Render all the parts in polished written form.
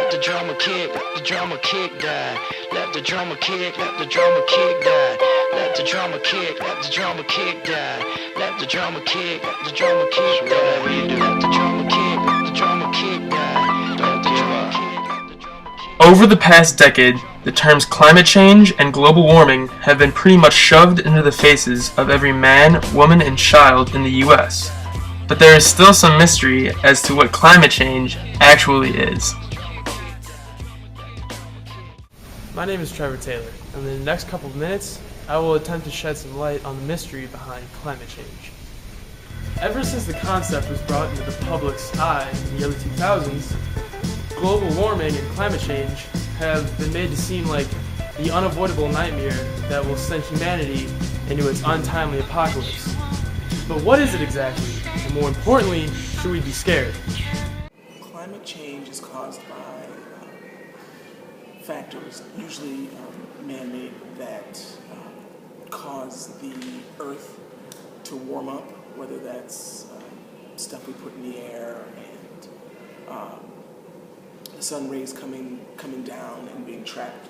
let the drama kick, let the drama kick die. Let the drama kick, let the drama kick die. Let the drama kick, let the drama kick die. Let the drama kick, let the drama kick die. Let the drama kick, let the drama kick die. Let the drama kick, let the drama kick. Over the past decade, the terms climate change and global warming have been pretty much shoved into the faces of every man, woman, and child in the US. But there is still some mystery as to what climate change actually is. My name is Trevor Taylor, and in the next couple of minutes, I will attempt to shed some light on the mystery behind climate change. Ever since the concept was brought into the public's eye in the early 2000s, global warming and climate change have been made to seem like the unavoidable nightmare that will send humanity into its untimely apocalypse. But what is it exactly? And more importantly, should we be scared? Climate change is caused by factors, usually man-made, that cause the Earth to warm up, whether that's stuff we put in the air and the sun rays coming down and being trapped,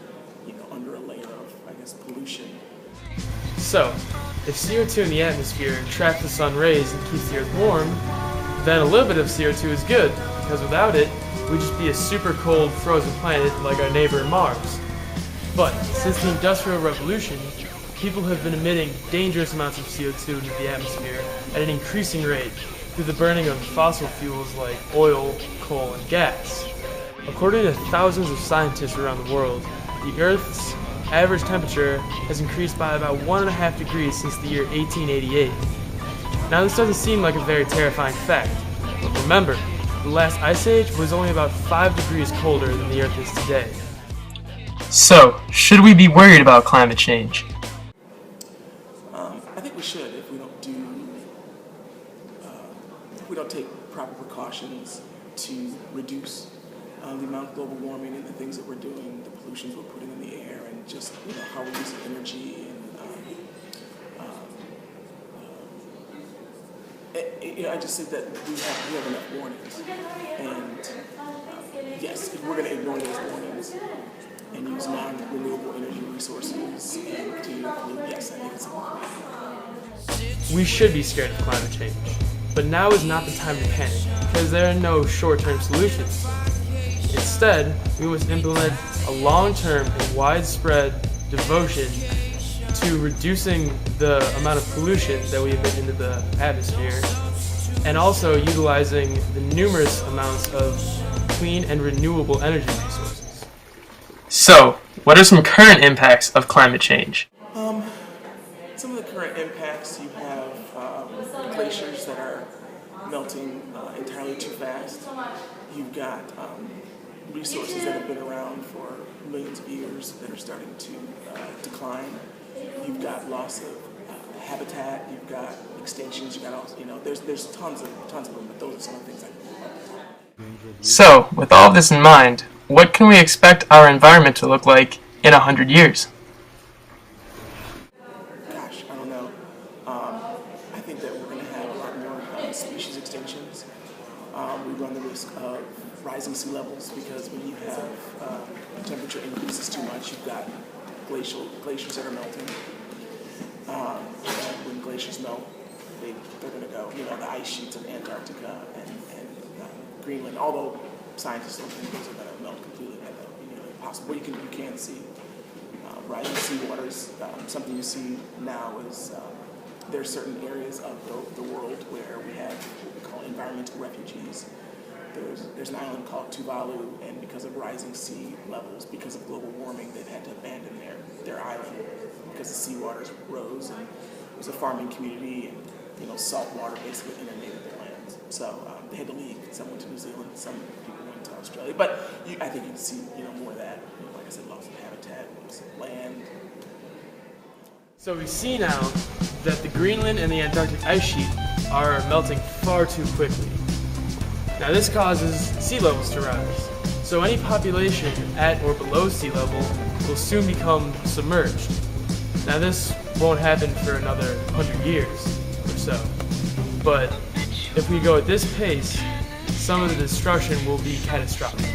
under a layer of, pollution. So, if CO2 in the atmosphere traps the sun rays and keeps the Earth warm, then a little bit of CO2 is good, because without it, we'd just be a super cold, frozen planet like our neighbor Mars. But since the Industrial Revolution, people have been emitting dangerous amounts of CO2 into the atmosphere at an increasing rate through the burning of fossil fuels like oil, coal, and gas. According to thousands of scientists around the world, the Earth's average temperature has increased by about 1.5 degrees since the year 1888. Now this doesn't seem like a very terrifying fact, but remember, the last ice age was only about 5 degrees colder than the Earth is today. So, should we be worried about climate change? I think we should if we don't take proper precautions to reduce the amount of global warming and the things that we're doing, the pollutions we're putting in the air, and just how we're using energy and I just think that we have enough warnings, and yes, if we're going to ignore those warnings and use non-renewable energy resources and continue to pollute, yes, I think it's important. We should be scared of climate change, but now is not the time to panic, because there are no short-term solutions. Instead, we must implement a long-term and widespread devotion to reducing the amount of pollution that we emit into the atmosphere, and also utilizing the numerous amounts of clean and renewable energy resources. So, what are some current impacts of climate change? Some of the current impacts, you have glaciers that are melting entirely too fast. You've got resources that have been around for millions of years that are starting to decline. You've got loss of habitat. You've got extinctions. You've got all, there's tons of them, but those are some of the things I think about. So, with all this in mind, what can we expect our environment to look like in 100 years? Gosh, I don't know. I think that we're going to have a lot more species extinctions. We run the risk of rising sea levels because when you have temperature increases too much, you've got glaciers that are melting. And when glaciers melt, they're going to go. The ice sheets of Antarctica and Greenland. Although scientists don't think those are going to melt completely, impossible. What you can see rising sea waters. Something you see now is there are certain areas of the world where we have what we call environmental refugees. There's an island called Tuvalu, and because of rising sea levels, because of global warming, they've had to abandon their island because the sea waters rose, and it was a farming community, and salt water basically inundated their lands. So they had to leave. Some went to New Zealand, some people went to Australia. But I think you can see more of that. Like I said, loss of habitat, loss of land. So we see now that the Greenland and the Antarctic ice sheet are melting far too quickly. Now this causes sea levels to rise, so any population at or below sea level will soon become submerged. Now this won't happen for another 100 years or so, but if we go at this pace, some of the destruction will be catastrophic.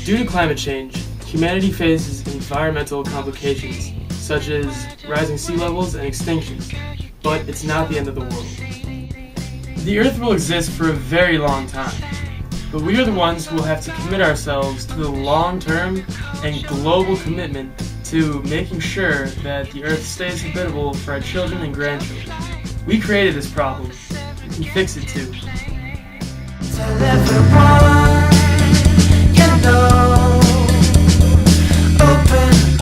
Due to climate change, humanity faces environmental complications such as rising sea levels and extinctions, but it's not the end of the world. The Earth will exist for a very long time, but we are the ones who will have to commit ourselves to the long-term and global commitment to making sure that the Earth stays habitable for our children and grandchildren. We created this problem. We can fix it too. Tell everyone you know